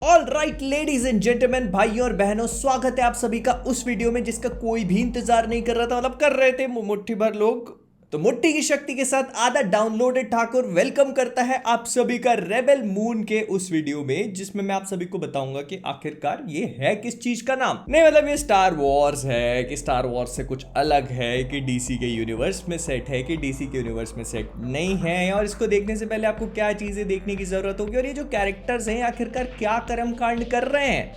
All right ladies and gentleman, भाइयों और बहनों, स्वागत है आप सभी का उस वीडियो में जिसका कोई भी इंतजार नहीं कर रहा था। मतलब कर रहे थे मुट्ठी भर लोग। तो मुट्ठी की शक्ति के साथ आधा डाउनलोडेड ठाकुर वेलकम करता है आप सभी का रेबेल मून के उस वीडियो में, जिसमें मैं आप सभी को बताऊंगा कि आखिरकार ये है किस चीज का नाम। नहीं मतलब ये स्टार वॉर्स है कि स्टार वॉर्स से कुछ अलग है, कि डीसी के यूनिवर्स में सेट है कि डीसी के यूनिवर्स में सेट नहीं है। और इसको देखने से पहले आपको क्या चीजें देखने की जरूरत होगी और ये जो कैरेक्टर्स हैं आखिरकार क्या कर्म कांड कर रहे हैं,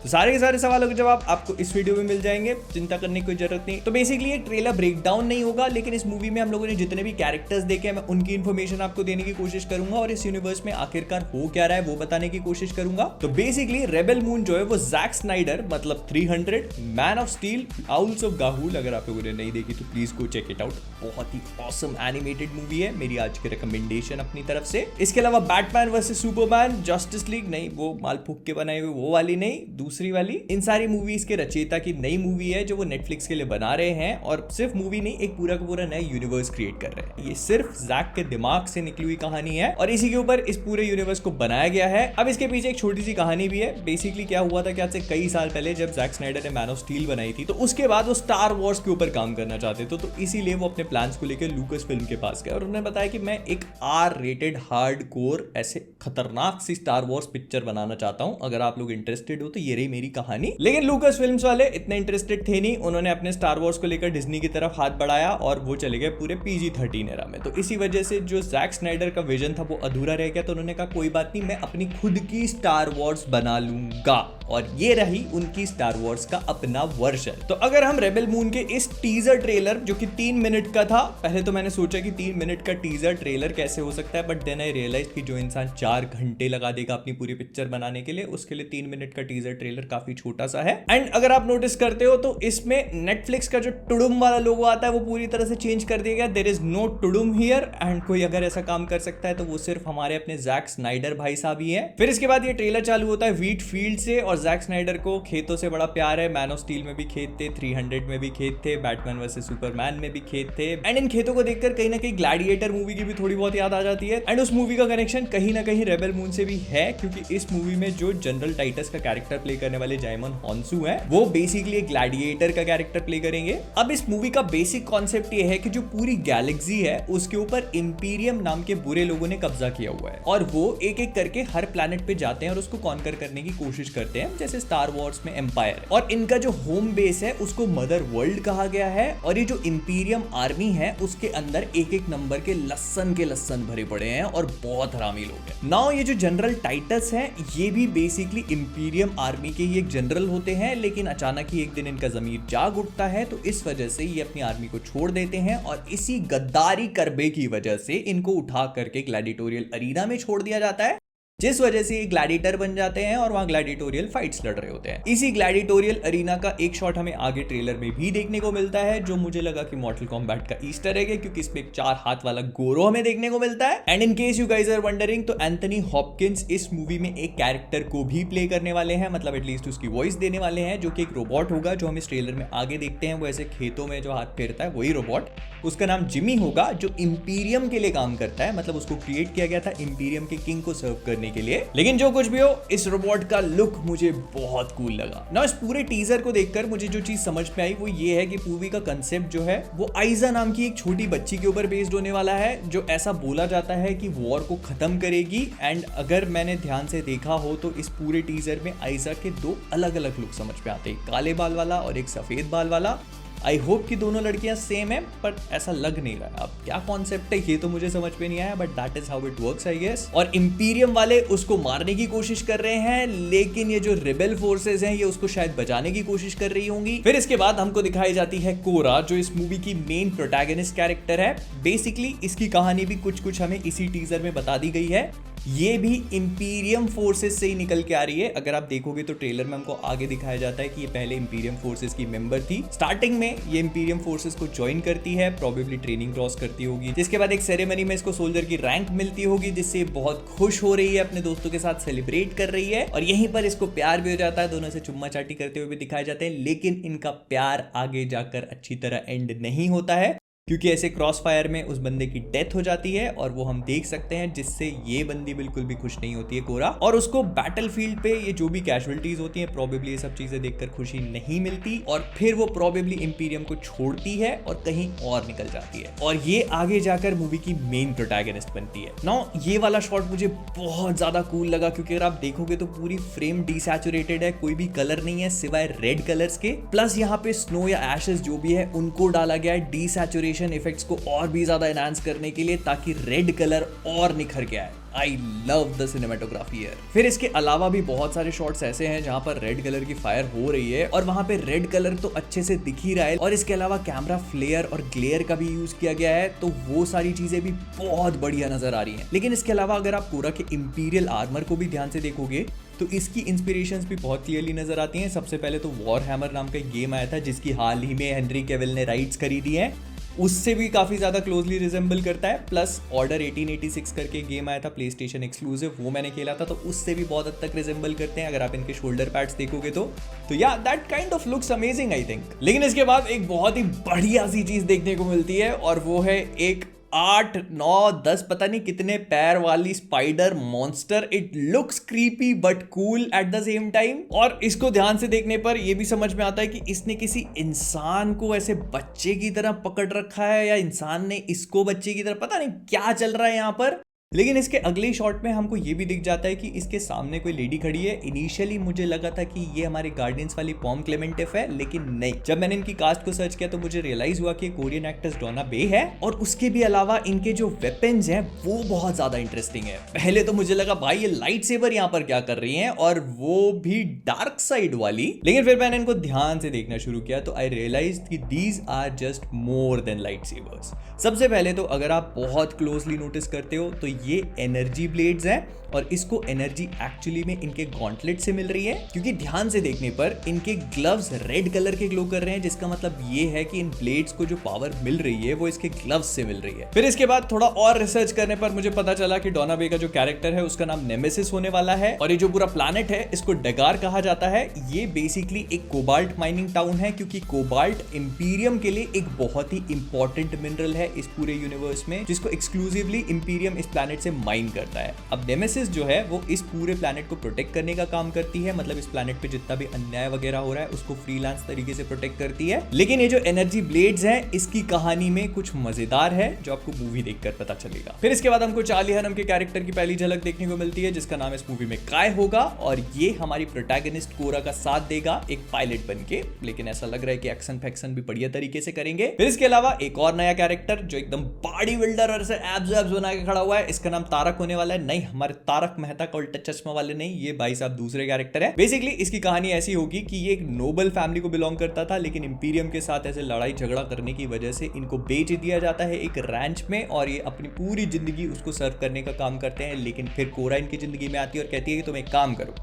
तो सारे के सारे सवालों के जवाब आपको इस वीडियो में मिल जाएंगे। चिंता करने की कोई जरूरत नहीं। तो बेसिकली ये ट्रेलर ब्रेकडाउन नहीं होगा, लेकिन इस मूवी में हम लोगों ने जितने भी कैरेक्टर्स देखे हैं मैं उनकी इन्फॉर्मेशन आपको देने की कोशिश करूंगा और इस यूनिवर्स में आखिरकार हो क्या रहा है वो बताने की कोशिश करूंगा। तो बेसिकली रेबेल मून जो है वो जैक स्नाइडर मतलब 300, Man of Steel, Owls of Gahoole, अगर आप लोगों ने नहीं देखी तो please go check it out. बहुत ही ऑसम एनिमेटेड मूवी है, मेरी आज की रिकमेंडेशन अपनी तरफ से। इसके अलावा Batman versus Superman, justice league नहीं, वो माल फूक के बनाए हुए वो वाली नहीं, दूसरी वाली। इन सारी मूवीज के रचयिता की नई मूवी है जो वो नेटफ्लिक्स के लिए बना रहे हैं, और सिर्फ मूवी नहीं, एक पूरा का पूरा नया यूनिवर्स क्रिएट कर रहे हैं। ये सिर्फ जैक के दिमाग से निकली हुई कहानी है और इसी के ऊपर इस पूरे यूनिवर्स को बनाया गया है। अब इसके पीछे एक छोटी सी कहानी भी है। बेसिकली क्या हुआ था कि आज से कई साल पहले जब जैक स्नाइडर ने मैन ऑफ स्टील बनाई थी, तो उसके बाद वो स्टार वॉर्स के ऊपर काम करना चाहते थे। तो इसीलिए वो अपने प्लान्स को लेकर लूकस फिल्म के पास गए और उन्होंने बताया कि मैं एक आर रेटेड हार्ड कोर ऐसे खतरनाक सी स्टार वॉर्स पिक्चर बनाना चाहता हूं, अगर आप लोग इंटरेस्टेड हो तो ये रही मेरी कहानी। लेकिन लूकस फिल्म्स वाले इतने इंटरेस्टेड थे नहीं, उन्होंने अपने स्टार वॉर्स को लेकर डिज्नी की तरफ हाथ बढ़ाया और वो चले गए पूरे PG-13 एरा में। तो इसी वजह से जो जैक स्नाइडर का विजन था वो अधूरा रह गया। तो उन्होंने कहा कोई बात नहीं, मैं अपनी खुद की स्टार वॉर्स बना लूंगा, और ये रही उनकी स्टार वॉर्स का अपना वर्जन। तो अगर हम रेबेल मून के इस टीजर ट्रेलर जो कि 3 मिनट का था, पहले तो मैंने सोचा कि 3 मिनट का टीजर ट्रेलर कैसे हो सकता है, बट देन आई रियलाइज कि जो इंसान 4 घंटे लगा देगा अपनी पूरी पिक्चर बनाने के लिए, उसके लिए 3 मिनट का टीजर ट्रेलर काफी छोटा सा है। एंड अगर आप नोटिस करते हो तो इसमें नेटफ्लिक्स का जो टुडुम वाला लोगो आता है वो पूरी तरह से चेंज कर दिया गया। There is no tudum here, and कोई अगर ऐसा काम कर सकता है तो वो सिर्फ हमारे अपने जैक स्नाइडर भाई साहब ही है। फिर इसके बाद ये ट्रेलर चालू होता है व्हीट फील्ड से, और जैक स्नाइडर को खेतों से बड़ा प्यार है। मैन ऑफ स्टील में भी खेत थे, 300 में भी खेत थे, बैटमैन वर्सेस सुपरमैन में भी खेत थे। एंड इन खेतों को देखकर कहीं ना कहीं ग्लैडिएटर मूवी की भी थोड़ी बहुत याद आ जाती है। एंड उस मूवी का कनेक्शन कहीं ना कहीं रेबेल मून से भी है, क्योंकि इस मूवी में जो जनरल टाइटस का कैरेक्टर प्ले करने वाले जाइमन हॉन्सू है वो बेसिकली एक ग्लैडिएटर का कैरेक्टर प्ले करेंगे। अब इस मूवी का बेसिक कॉन्सेप्ट ये है कि जो पूरी गैलेक्सी है उसके ऊपर इंपीरियम नाम के बुरे लोगों ने कब्जा किया हुआ है, और वो एक एक करके हर प्लैनेट पे जाते हैं और उसको कॉन्कर करने की कोशिश करते हैं, जैसे स्टार वॉर्स में एम्पायर। और इनका जो होम बेस है उसको मदर वर्ल्ड कहा गया है, और ये जो इंपीरियम आर्मी है उसके अंदर एक एक नंबर के लस्सन भरे पड़े हैं और बहुत हरामी लोग हैं। नाउ ये जो जनरल टाइटस है ये भी बेसिकली इंपीरियम आर्मी के ही एक जनरल होते हैं, लेकिन अचानक ही एक दिन इनका जमीर जाग उठता है, तो इस वजह से ये अपनी आर्मी को छोड़ देते हैं और इसी गद्दारी करबे की वजह से इनको उठा करके ग्लैडिएटोरियल अरीना में छोड़ दिया जाता है, जिस वजह से ये ग्लैडिएटर बन जाते हैं और वहां ग्लैडिएटोरियल फाइट्स लड़ रहे होते हैं। इसी ग्लैडिएटोरियल अरीना का एक शॉट हमें आगे ट्रेलर में भी देखने को मिलता है, जो मुझे लगा कि मॉर्टल कॉम्बैट का ईस्टर एग है, क्योंकि इसमें एक 4 हाथ वाला गोरो हमें देखने को मिलता है। And in case you guys are wondering, तो एंथनी हॉपकिंस इस मूवी में एक कैरेक्टर को भी प्ले करने वाले हैं, मतलब एटलीस्ट उसकी वॉइस देने वाले हैं, जो कि एक रोबोट होगा जो हम इस ट्रेलर में आगे देखते हैं। वो ऐसे खेतों में जो हाथ फेरता है वही रोबोट, उसका नाम जिमी होगा, जो इंपीरियम के लिए काम करता है, मतलब उसको क्रिएट किया गया था इंपीरियम के किंग को सर्व करने के लिए। लेकिन जो कुछ भी हो, इस रोबोट का लुक मुझे बहुत कूल लगा ना। इस पूरे टीजर को देखकर मुझे जो चीज समझ में आई वो ये है कि मूवी का कंसेप्ट जो है वो आइजा नाम की एक छोटी बच्ची के ऊपर बेस्ड होने वाला है, जो ऐसा बोला जाता है कि वॉर को खत्म करेगी। एंड अगर मैंने ध्यान से देखा हो तो इस पूरे टीजर में आइजा के 2 अलग अलग लुक समझ में आते हैं, काले बाल वाला और एक सफेद बाल वाला। आई होप कि दोनों लड़कियां सेम है, बट ऐसा लग नहीं रहा है। अब क्या कॉन्सेप्ट है ये तो मुझे समझ में नहीं आया, but that is how it works I guess. और इंपीरियम वाले उसको मारने की कोशिश कर रहे हैं, लेकिन ये जो रिबेल फोर्सेस हैं ये उसको शायद बचाने की कोशिश कर रही होंगी। फिर इसके बाद हमको दिखाई जाती है कोरा, जो इस मूवी की मेन प्रोटैगनिस्ट कैरेक्टर है। बेसिकली इसकी कहानी भी कुछ हमें इसी टीजर में बता दी गई है। ये भी इंपीरियम फोर्सेस से ही निकल के आ रही है। अगर आप देखोगे तो ट्रेलर में हमको आगे दिखाया जाता है कि ये पहले इंपीरियम फोर्सेस की मेंबर थी। स्टार्टिंग में ये इंपीरियम फोर्सेस को ज्वाइन करती है, प्रोबेबली ट्रेनिंग क्रॉस करती होगी, जिसके बाद एक सेरेमनी में इसको सोल्जर की रैंक मिलती होगी, जिससे बहुत खुश हो रही है, अपने दोस्तों के साथ सेलिब्रेट कर रही है, और यहीं पर इसको प्यार भी हो जाता है। दोनों से चुम्मा चाटी करते हुए भी दिखाए जाते हैं, लेकिन इनका प्यार आगे जाकर अच्छी तरह एंड नहीं होता है। क्योंकि ऐसे क्रॉस फायर में उस बंदे की डेथ हो जाती है और वो हम देख सकते हैं, जिससे ये बंदी बिल्कुल भी खुश नहीं होती है कोरा, और उसको बैटलफील्ड पे ये जो भी कैजुअलिटीज होती हैं प्रोबेबली ये सब चीजें देखकर खुशी नहीं मिलती और फिर वो प्रोबेबली इंपीरियम को छोड़ती है और कहीं और निकल जाती है और ये आगे जाकर मूवी की मेन प्रोटैगनिस्ट बनती है। नाउ ये वाला शॉट मुझे बहुत ज्यादा कूल लगा क्योंकि अगर आप देखोगे तो पूरी फ्रेम डिसैचुरेटेड है, कोई भी कलर नहीं है सिवाय रेड कलर्स के, प्लस यहाँ पे स्नो या एशेस जो भी है उनको डाला गया है डिसैचुरेशन इफेक्ट्स को और भी ज्यादा एनहांस करने के लिए ताकि रेड कलर और निखर के आए। I love the cinematography here. फिर इसके अलावा भी बहुत सारे शॉट्स ऐसे हैं जहां पर रेड कलर की फायर हो रही है और वहां पे रेड कलर तो अच्छे से दिख ही रहा है और इसके अलावा कैमरा फ्लेयर और ग्लेयर का भी यूज किया गया है, तो वो सारी चीजें भी बहुत बढ़िया नजर आ रही हैं। लेकिन इसके अलावा अगर आप कोरा के इंपीरियल आर्मर को भी ध्यान से देखोगे तो इसकी इंस्पिरेशंस भी बहुत क्लियरली नजर आती हैं। सबसे पहले तो वॉर हैमर नाम का एक गेम आया था जिसकी हाल ही में हेनरी कैविल ने राइट्स खरीदी है, उससे भी काफी ज्यादा क्लोजली रिजेंबल करता है। प्लस ऑर्डर 1886 करके गेम आया था प्लेस्टेशन एक्सक्लूसिव, वो मैंने खेला था, तो उससे भी बहुत हद तक रिजेंबल करते हैं अगर आप इनके शोल्डर पैड्स देखोगे तो या that kind of looks amazing I think. लेकिन इसके बाद एक बहुत ही बढ़िया सी चीज देखने को मिलती है और वो है एक 8, 9, 10 पता नहीं कितने पैर वाली spider monster. It looks creepy but cool at the same time, और इसको ध्यान से देखने पर यह भी समझ में आता है कि इसने किसी इंसान को ऐसे बच्चे की तरह पकड़ रखा है या इंसान ने इसको बच्चे की तरह, पता नहीं क्या चल रहा है यहाँ पर। लेकिन इसके अगले शॉट में हमको ये भी दिख जाता है कि इसके सामने कोई लेडी खड़ी है। इनिशियली मुझे लगा था कि ये हमारे गार्डियंस वाली पॉम क्लेमेंटिफ है, लेकिन नहीं। जब मैंने इनकी कास्ट को सर्च किया तो मुझे रियलाइज हुआ कि कोरियन एक्ट्रेस डोना बे है और उसके भी अलावा इनके जो वेपन्स हैं वो बहुत ज्यादा इंटरेस्टिंग है। पहले तो मुझे लगा भाई ये लाइट सेबर यहाँ पर क्या कर रही है, और वो भी डार्क साइड वाली। लेकिन फिर मैंने इनको ध्यान से देखना शुरू किया तो आई रियलाइज कि these are just more than light sabers. सबसे पहले तो अगर आप बहुत क्लोजली नोटिस करते हो तो ये एनर्जी ब्लेड्स हैं और इसको एनर्जी एक्चुअली में इनके गॉन्टलेट से मिल रही है, क्योंकि ध्यान से देखने पर इनके ग्लव्स रेड कलर के ग्लो कर रहे हैं, जिसका मतलब ये है कि इन ब्लेड्स को जो पावर मिल रही है वो इसके ग्लव्स से मिल रही है। फिर इसके बाद थोड़ा और रिसर्च करने पर मुझे पता चला कि डोना बे का जो कैरेक्टर है उसका नाम नेमेसिस होने वाला है और ये जो पूरा प्लैनेट है इसको डगार कहा जाता है। ये बेसिकली एक कोबाल्ट माइनिंग टाउन है, क्योंकि कोबाल्ट इंपीरियम के लिए एक बहुत ही इंपॉर्टेंट मिनरल है इस पूरे यूनिवर्स में, जिसको एक्सक्लूसिवली इंपीरियम इस प्लैनेट से माइन करता है। अब नेमेसिस जो है वो इस पूरे प्लैनेट को प्रोटेक्ट करने का काम करती है, मतलब इस प्लैनेट पे जितना भी अन्याय वगैरह हो रहा है उसको फ्रीलांस तरीके से प्रोटेक्ट करती है। लेकिन ये जो एनर्जी ब्लेड्स हैं इसकी कहानी में कुछ मजेदार है जो आपको मूवी देखकर पता चलेगा। फिर इसके बाद हमको चार्ली हनम के कैरेक्टर की पहली झलक देखने को मिलती है, जिसका नाम इस मूवी में काय होगा, और ये हमारी प्रोटैगनिस्ट कोरा का साथ देगा एक पायलट बनके। लेकिन ऐसा लग रहा है कि एक्शन फैक्शन भी बढ़िया तरीके से करेंगे। फिर इसके अलावा एक और नया कैरेक्टर जो एकदम बॉडी बिल्डर और एब्स बना के खड़ा हुआ है, इसका नाम तारक होने वाला है। नहीं, हमारे तारक मेहता का उल्टा चश्मा वाले नहीं, ये भाई साहब दूसरे कैरेक्टर है। बेसिकली इसकी कहानी ऐसी होगी कि ये एक नोबल फैमिली को बिलोंग करता था, लेकिन इंपीरियम के साथ ऐसे लड़ाई झगड़ा करने की वजह से इनको बेच दिया जाता है एक रैंच में, और ये अपनी पूरी जिंदगी उसको सर्व करने का काम करते हैं। लेकिन फिर कोरा इनकी जिंदगी में आती है और कहती है कि तुम एक काम करो,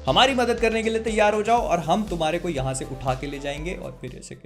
हमारी मदद करने के लिए तैयार हो जाओ और हम तुम्हारे को यहां से उठा के ले जाएंगे, और फिर ऐसे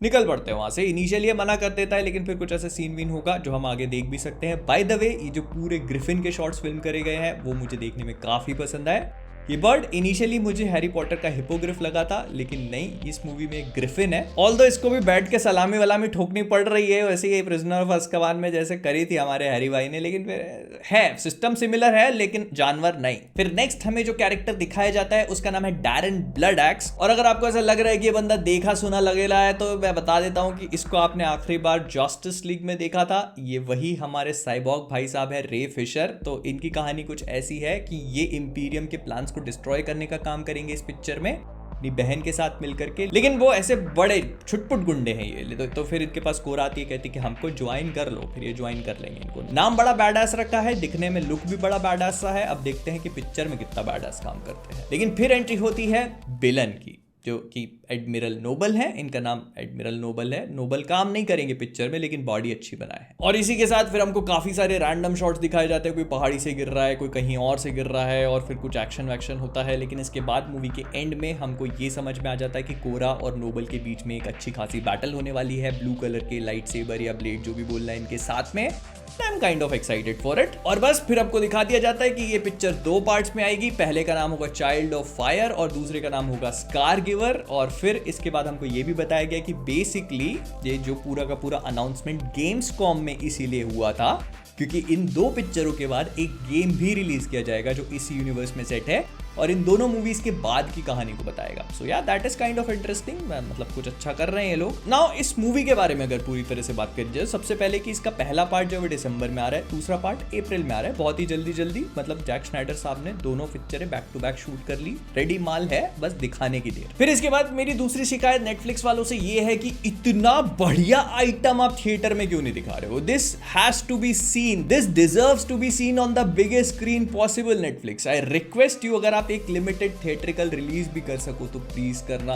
निकल पड़ते हैं वहां से। इनिशियली मना कर देता है, लेकिन फिर कुछ ऐसा सीन वीन होगा जो हम आगे देख भी सकते हैं। बाय द वे, ये जो पूरे ग्रिफिन के शॉट्स फिल्म करे गए हैं वो मुझे देखने में काफी पसंद आए। ये बर्ड इनिशियली मुझे हैरी पॉटर का हिपोग्रिफ लगा था, लेकिन नहीं, इस मूवी में एक ग्रिफिन है। ऑल्दो इसको भी बैठ के सलामी वलामी ठोकनी पड़ रही है, वैसे ही प्रिजनर ऑफ अज़्काबान में जैसे करी थी हमारे हैरी भाई ने, लेकिन फिर है सिस्टम सिमिलर है लेकिन जानवर नहीं। फिर नेक्स्ट हमें जो कैरेक्टर दिखाया जाता है उसका नाम है डैरन ब्लडएक्स, और अगर आपको ऐसा लग रहा है कि ये बंदा देखा सुना लगेला है तो मैं बता देता हूँ कि इसको आपने आखिरी बार जस्टिस लीग में देखा था। ये वही हमारे साइबॉग भाई साहब है, रे फिशर। तो इनकी कहानी कुछ ऐसी है कि ये इंपीरियम के प्लान्स को डिस्ट्रॉय करने का काम करेंगे इस पिक्चर में अपनी बहन के साथ मिलकर के, लेकिन वो ऐसे बड़े छुटपुट गुंडे हैं ये। तो फिर इनके पास कोरा आती है, कहती है कि हमको ज्वाइन कर लो, फिर ये ज्वाइन कर लेंगे इनको। नाम बड़ा बैडास रखा है, दिखने में लुक भी बड़ा बैडास सा है। अब देखते हैं कि पिक्चर में कितना बैडास काम करते हैं। लेकिन फिर एंट्री होती है विलन की, जो कि एडमिरल नोबल है। इनका नाम एडमिरल नोबल है। नोबल काम नहीं करेंगे पिक्चर में, लेकिन बॉडी अच्छी बनाए है। और इसी के साथ फिर हमको काफी सारे रैंडम शॉट्स दिखाए जाते हैं, कोई पहाड़ी से गिर रहा है, कोई कहीं और से गिर रहा है, और फिर कुछ एक्शन वैक्शन होता है। लेकिन इसके बाद मूवी के एंड में हमको ये समझ में आ जाता है कि कोरा और नोबल के बीच में एक अच्छी खासी बैटल होने वाली है, ब्लू कलर के लाइट सेबर या ब्लेड जो भी बोलना है इनके साथ में। I am kind of excited for it. और बस फिर आपको दिखा दिया जाता है कि ये पिक्चर 2 पार्ट्स में आएगी। पहले का नाम होगा चाइल्ड ऑफ फायर और दूसरे का नाम होगा स्कार गिवर। और फिर इसके बाद हमको ये भी बताया गया कि बेसिकली ये जो पूरा का पूरा अनाउंसमेंट गेम्सकॉम में इसीलिए हुआ था क्योंकि इन 2 पिक्चरों के बाद एक गेम भी रिलीज किया जाएगा जो इसी यूनिवर्स में सेट है और इन दोनों मूवीज के बाद की कहानी को बताएगा। सो या that is kind of interesting, मतलब कुछ अच्छा कर रहे हैं ये लोग। नाउ इस मूवी के बारे में अगर पूरी तरह से बात करी जाए, सबसे पहले कि इसका पहला पार्ट जो है दिसंबर में आ रहा है, दूसरा पार्ट अप्रैल में आ रहा है। बहुत ही जल्दी मतलब जैक स्नाइडर साहब ने दोनों पिक्चरें बैक टू बैक शूट कर ली, रेडी माल है, बस दिखाने की देर। फिर इसके बाद मेरी दूसरी शिकायत नेटफ्लिक्स वालों से ये है कि इतना बढ़िया आइटम आप थिएटर में क्यों नहीं दिखा रहे हो। This has to be seen, this deserves to be seen on the biggest screen possible Netflix. I request you, अगर आप एक लिमिटेड थिएट्रिकल रिलीज भी कर सको तो प्लीज करना,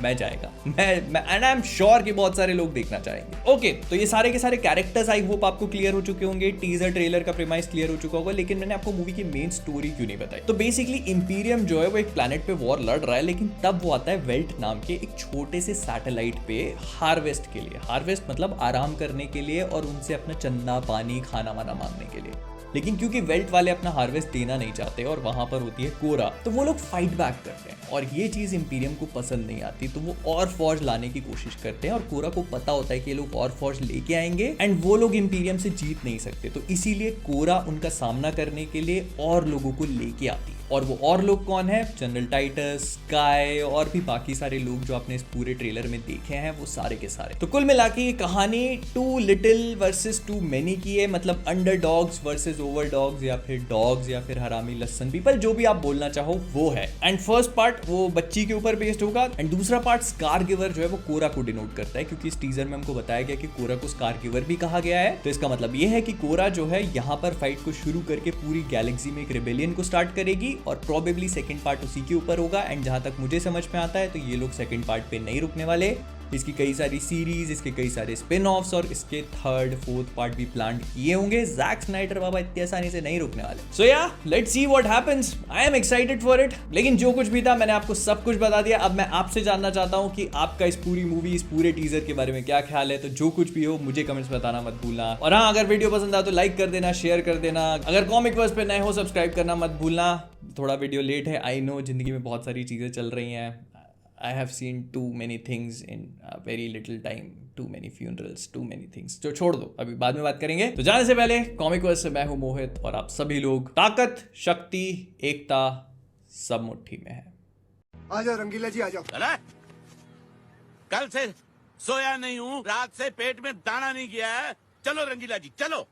मैं जाएगा, मैं एंड आई एम श्योर कि बहुत सारे लोग देखना चाहेंगे। ओके, तो ये सारे के सारे कैरेक्टर्स आई होप आपको क्लियर हो चुके होंगे, टीजर ट्रेलर का प्रीमाइस क्लियर हो चुका होगा, लेकिन मैंने आपको मूवी की मेन स्टोरी क्यों नहीं बताई। तो बेसिकली इंपीरियम जो है वो एक प्लैनेट पे वॉर लड़ रहा है, लेकिन तब वो आता है वेल्ट नाम के एक छोटे से सैटेलाइट पे हार्वेस्ट के लिए। हार्वेस्ट मतलब आराम करने के लिए और उनसे अपना चंदा पानी खाना वाना मांगने के लिए। लेकिन क्योंकि वेल्ट वाले अपना हार्वेस्ट देना नहीं चाहते और वहां पर होती है कोरा, तो वो लोग फाइट बैक करते हैं और ये चीज इंपीरियम को पसंद नहीं आती, तो वो और फौज लाने की कोशिश करते हैं और कोरा को पता होता है कि ये लोग और फौज लेके आएंगे एंड वो लोग इंपीरियम से जीत नहीं सकते, तो इसीलिए कोरा उनका सामना करने के लिए और लोगों को लेके आती है। और वो और लोग कौन है? जनरल टाइटस, स्काई और भी बाकी सारे लोग जो आपने इस पूरे ट्रेलर में देखे हैं, वो सारे के सारे। तो कुल मिला के ये कहानी too little versus too many की है, मतलब underdogs versus overdogs या फिर डॉग्स या फिर हरामी लस्सन पीपल, जो भी आप बोलना चाहो वो है। एंड फर्स्ट पार्ट वो बच्ची के ऊपर बेस्ड होगा एंड दूसरा पार्ट स्कार गिवर जो है वो कोरा को डिनोट करता है, क्योंकि इस टीजर में हमको बताया गया कि कोरा को स्कार गिवर भी कहा गया है। तो इसका मतलब ये है कि कोरा जो है यहाँ पर फाइट को शुरू करके पूरी गैलेक्सी में एक रिबेलियन को स्टार्ट करेगी और प्रोबेबली सेकंड पार्ट उसी के ऊपर होगा। एंड जहां तक मुझे समझ में आता है तो ये लोग सेकंड पार्ट पे नहीं रुकने वाले, इसकी कई सारी सीरीज, इसके कई सारे स्पिन ऑफ्स और इसके थर्ड फोर्थ पार्ट भी प्लान किए होंगे। जैक स्नाइडर बाबा इतनी आसानी से नहीं रुकने वाले। सो या let's see what happens, I am excited for it. लेकिन जो कुछ भी था मैंने आपको सब कुछ बता दिया। अब मैं आपसे जानना चाहता हूं कि आपका इस पूरी मूवी, इस पूरे टीजर के बारे में क्या ख्याल है। तो जो कुछ भी हो मुझे कमेंट्स बताना मत भूलना। और हाँ, अगर वीडियो पसंद आया तो लाइक कर देना, शेयर कर देना। अगर कॉमिक वर्स पे नए हो सब्सक्राइब करना मत भूलना। थोड़ा वीडियो लेट है, आई नो, जिंदगी में बहुत सारी चीजें चल रही हैं। I have seen too many things in a very little time, too many funerals, too many things. जो छोड़ दो, अभी बाद में बात करेंगे। तो जाने से पहले कॉमिक वर्स से मैं हूं मोहित और आप सभी लोग, ताकत, शक्ति, एकता सब मुट्ठी में है। आ जाओ रंगीला जी, आ जाओ। अरे कल से सोया नहीं हूँ, रात से पेट में दाना नहीं गया है। चलो रंगीला जी चलो।